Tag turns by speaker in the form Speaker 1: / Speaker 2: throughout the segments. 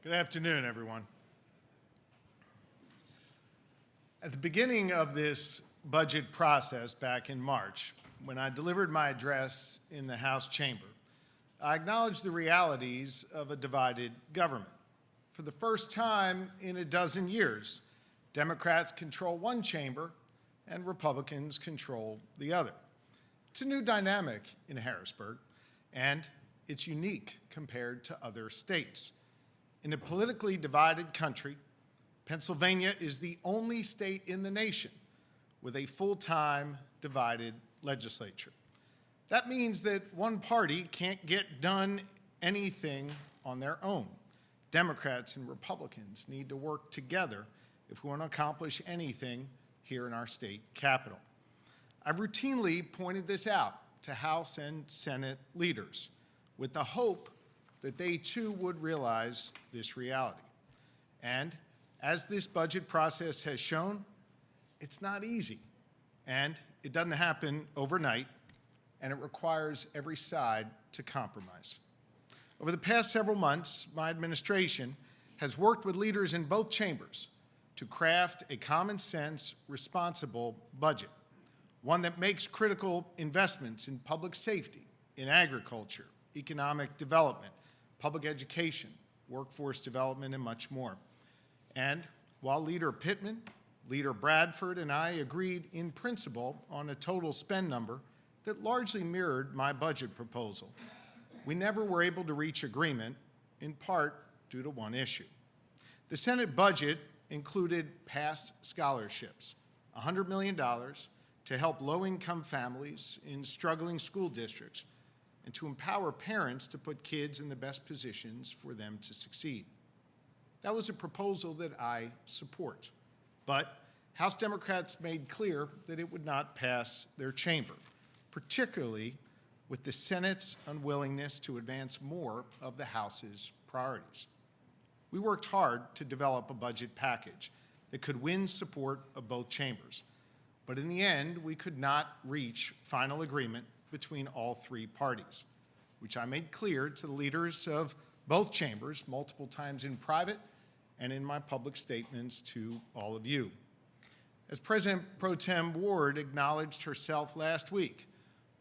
Speaker 1: Good afternoon, everyone. At the beginning of this budget process back in March, when I delivered my address in the House chamber, I acknowledged the realities of a divided government. For the first time in a dozen years, Democrats control one chamber and Republicans control the other. It's a new dynamic in Harrisburg, and it's unique compared to other states. In a politically divided country, Pennsylvania is the only state in the nation with a full-time divided legislature. That means that one party can't get done anything on their own. Democrats and Republicans need to work together if we want to accomplish anything here in our state capitol. I've routinely pointed this out to House and Senate leaders with the hope that they too would realize this reality. And as this budget process has shown, it's not easy, and it doesn't happen overnight, and it requires every side to compromise. Over the past several months, my administration has worked with leaders in both chambers to craft a common sense, responsible budget, one that makes critical investments in public safety, in agriculture, economic development, public education, workforce development, and much more. And while Leader Pittman, Leader Bradford, and I agreed in principle on a total spend number that largely mirrored my budget proposal, we never were able to reach agreement, in part due to one issue. The Senate budget included past scholarships, $100 million to help low-income families in struggling school districts and to empower parents to put kids in the best positions for them to succeed. That was a proposal that I support, but House Democrats made clear that it would not pass their chamber, particularly with the Senate's unwillingness to advance more of the House's priorities. We worked hard to develop a budget package that could win support of both chambers, but in the end, we could not reach final agreement between all three parties, which I made clear to the leaders of both chambers multiple times in private and in my public statements to all of you. As President Pro Tem Ward acknowledged herself last week,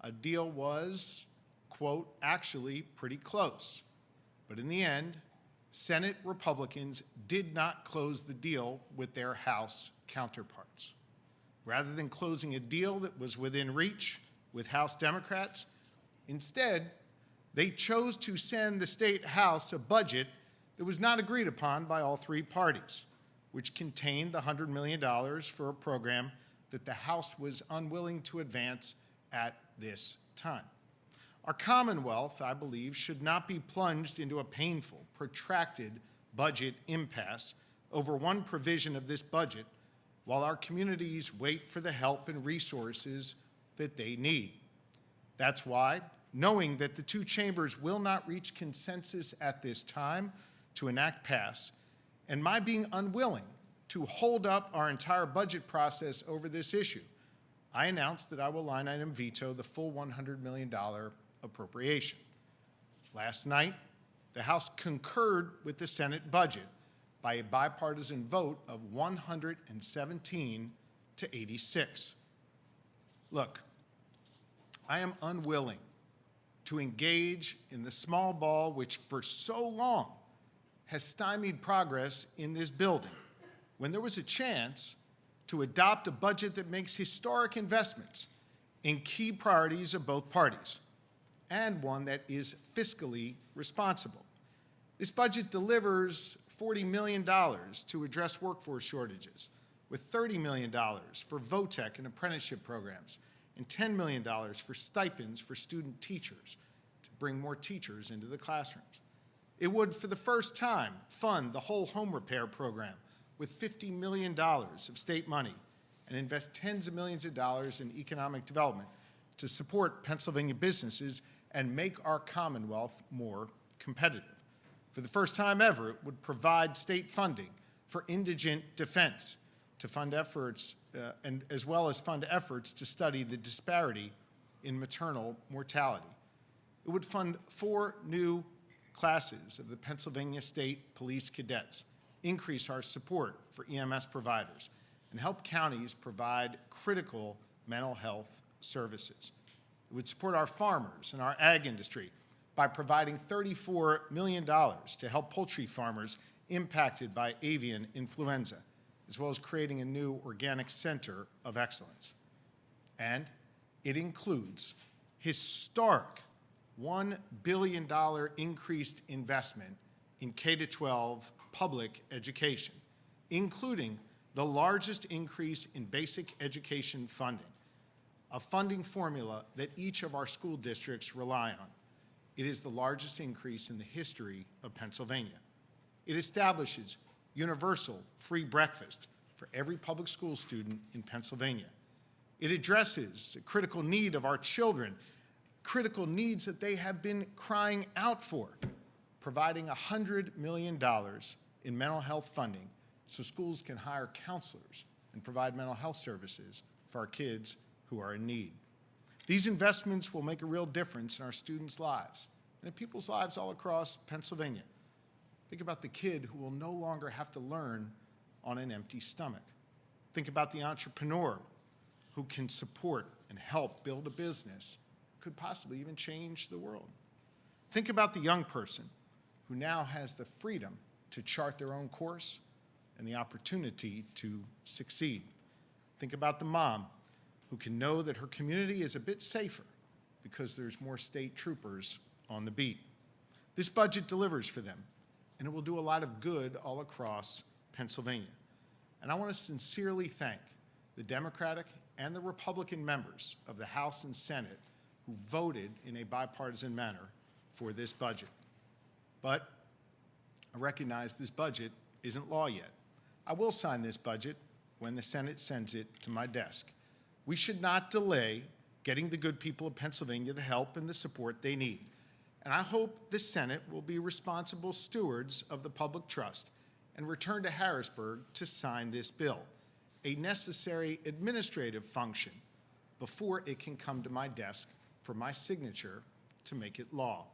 Speaker 1: a deal was, quote, actually pretty close. But in the end, Senate Republicans did not close the deal with their House counterparts. Rather than closing a deal that was within reach with House Democrats, instead, they chose to send the State House a budget that was not agreed upon by all three parties, which contained the $100 million for a program that the House was unwilling to advance at this time. Our Commonwealth, I believe, should not be plunged into a painful, protracted budget impasse over one provision of this budget while our communities wait for the help and resources that they need. That's why, knowing that the two chambers will not reach consensus at this time to enact pass, and my being unwilling to hold up our entire budget process over this issue, I announced that I will line item veto the full $100 million appropriation. Last night, the House concurred with the Senate budget by a bipartisan vote of 117 to 86. Look, I am unwilling to engage in the small ball which for so long has stymied progress in this building when there was a chance to adopt a budget that makes historic investments in key priorities of both parties and one that is fiscally responsible. This budget delivers $40 million to address workforce shortages, with $30 million for VOTEC and apprenticeship programs, and $10 million for stipends for student teachers to bring more teachers into the classrooms. It would, for the first time, fund the whole home repair program with $50 million of state money and invest tens of millions of dollars in economic development to support Pennsylvania businesses and make our Commonwealth more competitive. For the first time ever, it would provide state funding for indigent defense to fund efforts, and as well as fund efforts to study the disparity in maternal mortality. It would fund 4 new classes of the Pennsylvania State Police Cadets, increase our support for EMS providers, and help counties provide critical mental health services. It would support our farmers and our ag industry by providing $34 million to help poultry farmers impacted by avian influenza, as well as creating a new organic center of excellence. And it includes historic $1 billion increased investment in K-12 public education, including the largest increase in basic education funding, a funding formula that each of our school districts rely on. It is the largest increase in the history of Pennsylvania. It establishes universal free breakfast for every public school student in Pennsylvania. It addresses a critical need of our children, critical needs that they have been crying out for, providing $100 million in mental health funding so schools can hire counselors and provide mental health services for our kids who are in need. These investments will make a real difference in our students' lives and in people's lives all across Pennsylvania. Think about the kid who will no longer have to learn on an empty stomach. Think about the entrepreneur who can support and help build a business, could possibly even change the world. Think about the young person who now has the freedom to chart their own course and the opportunity to succeed. Think about the mom who can know that her community is a bit safer because there's more state troopers on the beat. This budget delivers for them, and it will do a lot of good all across Pennsylvania. And I want to sincerely thank the Democratic and the Republican members of the House and Senate who voted in a bipartisan manner for this budget. But I recognize this budget isn't law yet. I will sign this budget when the Senate sends it to my desk. We should not delay getting the good people of Pennsylvania the help and the support they need. And I hope the Senate will be responsible stewards of the public trust and return to Harrisburg to sign this bill, a necessary administrative function, before it can come to my desk for my signature to make it law.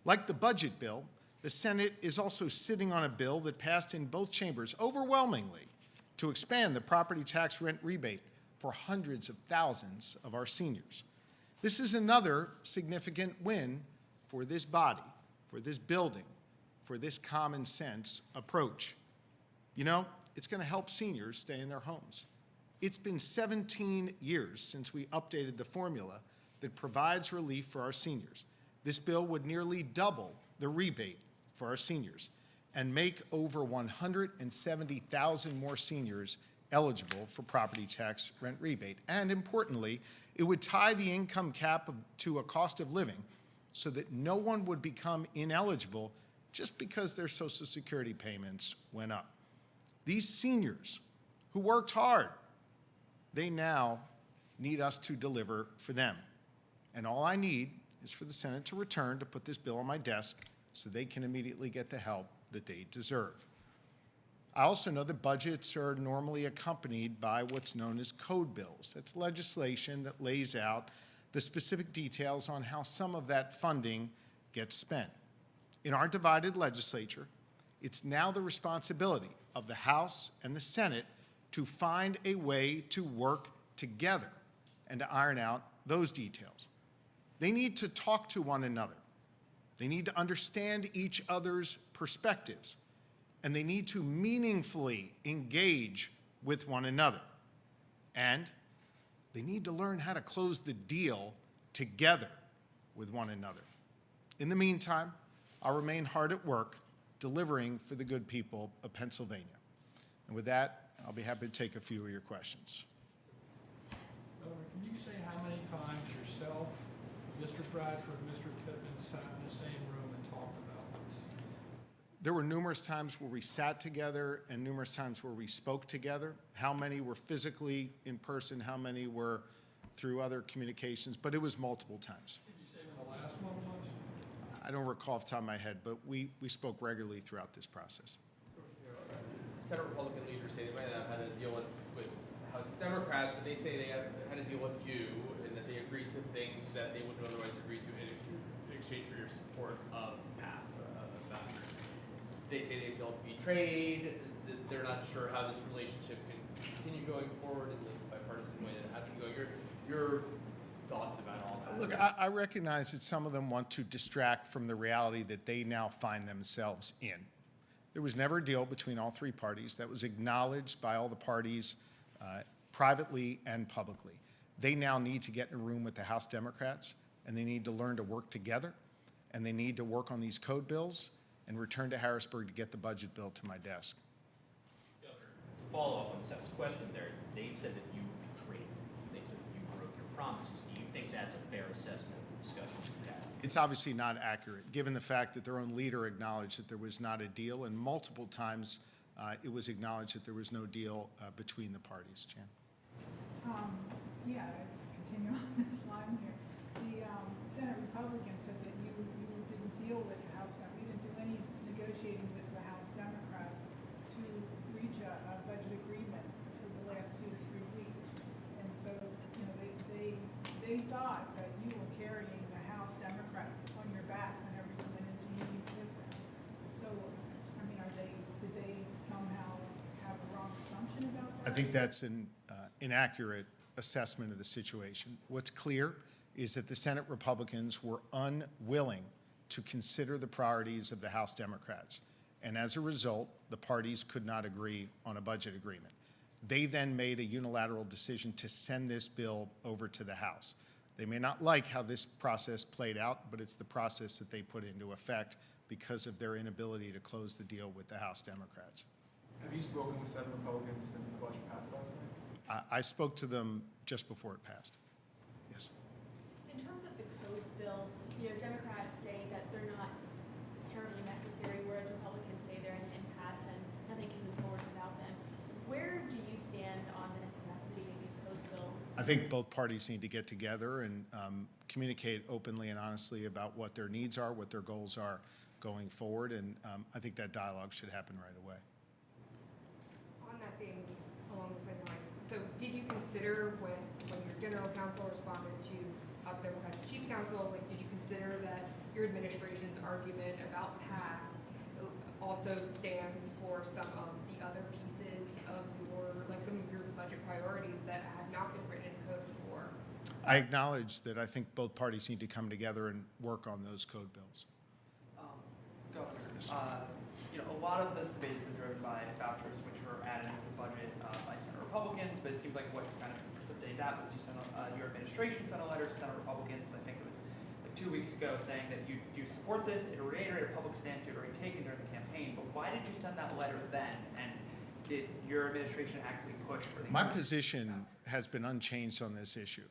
Speaker 1: Like the budget bill, the Senate is also sitting on a bill that passed in both chambers overwhelmingly to expand the property tax rent rebate for hundreds of thousands of our seniors. This is another significant win for this body, for this building, for this common sense approach. You know, it's going to help seniors stay in their homes. It's been 17 years since we updated the formula that provides relief for our seniors. This bill would nearly double the rebate for our seniors and make over 170,000 more seniors eligible for property tax rent rebate. And importantly, it would tie the income cap to a cost of living so that no one would become ineligible just because their Social Security payments went up. These seniors who worked hard, they now need us to deliver for them. And all I need is for the Senate to return to put this bill on my desk so they can immediately get the help that they deserve. I also know that budgets are normally accompanied by what's known as code bills. That's legislation that lays out the specific details on how some of that funding gets spent. In our divided legislature, it's now the responsibility of the House and the Senate to find a way to work together and to iron out those details. They need to talk to one another. They need to understand each other's perspectives, and they need to meaningfully engage with one another. And they need to learn how to close the deal together with one another. In the meantime, I'll remain hard at work delivering for the good people of Pennsylvania. And with that, I'll be happy to take a few of your questions.
Speaker 2: Can you say how many times yourself, Mr. Bradford, Mr. Pittman sat in the same room and talked about this?
Speaker 1: There were numerous times where we sat together and numerous times where we spoke together. How many were physically in person, how many were through other communications, but it was multiple times.
Speaker 2: Did you say when the last one was?
Speaker 1: I don't recall off the top of my head, but we spoke regularly throughout this process.
Speaker 3: Senate Republican leaders say they might not have had to deal with House Democrats, but they say they had to deal with you and that they agreed to things that they wouldn't otherwise agree to in exchange for your support of pass about it. They say they feel betrayed, that they're not sure how this relationship can continue going forward in the bipartisan way that it had been going. Your thoughts about all that?
Speaker 1: Look, I recognize that some of them want to distract from the reality that they now find themselves in. There was never a deal between all three parties that was acknowledged by all the parties privately and publicly. They now need to get in a room with the House Democrats, and they need to learn to work together, and they need to work on these code bills and return to Harrisburg to get the budget bill to my desk.
Speaker 4: Governor, to follow up on Seth's question there, they've said that you betrayed them. They said that you broke your promises. Do you think that's a fair assessment of the discussions we've had?
Speaker 1: It's obviously not accurate, given the fact that their own leader acknowledged that there was not a deal, and multiple times it was acknowledged that there was no deal between the parties. Jan?
Speaker 5: Yeah, let's continue on this line here. The Senate Republicans said that you didn't deal with the House, you didn't do any negotiating with the House Democrats to reach a budget agreement for the last 2 to 3 weeks. And so, you know, they thought that you were carrying the House Democrats on your back whenever you went into meetings with them. So, I mean, did they somehow have a wrong assumption about that?
Speaker 1: I think that's an inaccurate assessment of the situation. What's clear is that the Senate Republicans were unwilling to consider the priorities of the House Democrats. And as a result, the parties could not agree on a budget agreement. They then made a unilateral decision to send this bill over to the House. They may not like how this process played out, but it's the process that they put into effect because of their inability to close the deal with the House Democrats.
Speaker 6: Have you spoken with Senate Republicans since the budget passed last night?
Speaker 1: I spoke to them just before it passed. Yes.
Speaker 7: In terms of the codes bills, you know, Democrats say that they're not terribly necessary, whereas Republicans say they're an impasse and nothing can move forward without them. Where do you stand on the necessity of these codes bills?
Speaker 1: I think both parties need to get together and communicate openly and honestly about what their needs are, what their goals are going forward, and I think that dialogue should happen right away.
Speaker 8: On that same, along the same lines, so did you consider when your general counsel responded to House Democrats' chief counsel, like, did you consider that your administration's argument about pass also stands for some of the other pieces of some of your budget priorities that have not been written in code before?
Speaker 1: I acknowledge that I think both parties need to come together and work on those code bills.
Speaker 9: Governor,
Speaker 1: Yes.
Speaker 9: you know, a lot of this debate has been driven by vouchers, which were added into the budget by Senate Republicans, but it seems like what kind of precipitated that was your administration sent a letter to Senate Republicans, I think it was like 2 weeks ago, saying that you support this, it reiterated a public stance you had already taken during the campaign, but why did you send that letter then? And did your administration actually push for the—
Speaker 1: My position has been unchanged on this issue.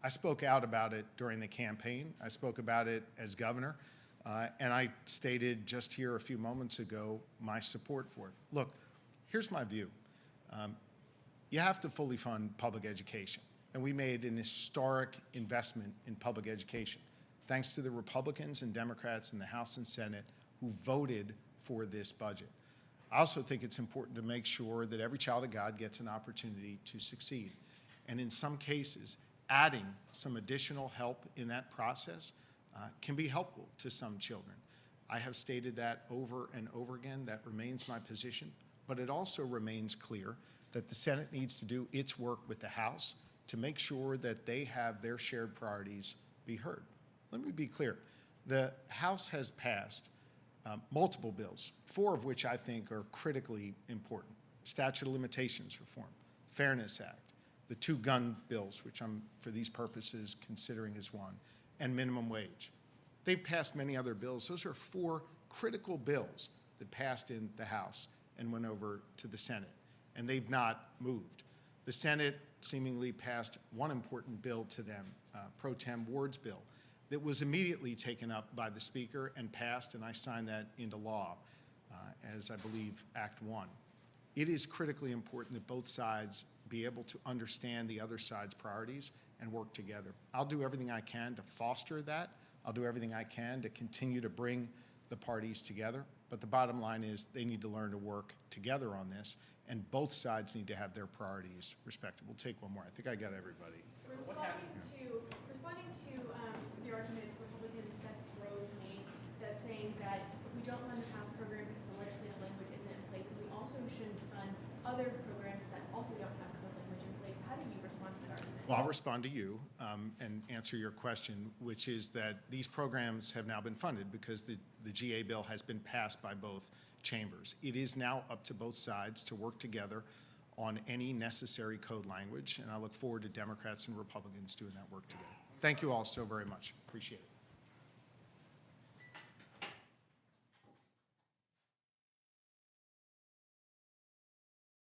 Speaker 1: I spoke out about it during the campaign. I spoke about it as governor. And I stated just here a few moments ago my support for it. Look, here's my view. You have to fully fund public education. And we made an historic investment in public education, thanks to the Republicans and Democrats in the House and Senate who voted for this budget. I also think it's important to make sure that every child of God gets an opportunity to succeed. And in some cases, adding some additional help in that process can be helpful to some children. I have stated that over and over again. That remains my position. But it also remains clear that the Senate needs to do its work with the House to make sure that they have their shared priorities be heard. Let me be clear. The House has passed multiple bills, 4 of which I think are critically important. Statute of Limitations Reform, Fairness Act, the 2 gun bills, which I'm, for these purposes, considering as one, and minimum wage. They've passed many other bills. Those are 4 critical bills that passed in the House and went over to the Senate, and they've not moved. The Senate seemingly passed one important bill to them, Pro Tem Ward's bill, that was immediately taken up by the Speaker and passed, and I signed that into law as, I believe, Act 1. It is critically important that both sides be able to understand the other side's priorities and work together. I'll do everything I can to foster that. I'll do everything I can to continue to bring the parties together. But the bottom line is they need to learn to work together on this, and both sides need to have their priorities respected. We'll take one more. I think I got everybody.
Speaker 7: Responding to the argument Republican Seth Rhodes made, that saying that if we we don't fund the House program because the legislative language isn't in place, and we also shouldn't fund other programs that also don't have code language in place. How do you respond to that argument?
Speaker 1: Well, I'll respond to you and answer your question, which is that these programs have now been funded because the GA bill has been passed by both chambers. It is now up to both sides to work together on any necessary code language, and I look forward to Democrats and Republicans doing that work together. Thank you all so very much. Appreciate it.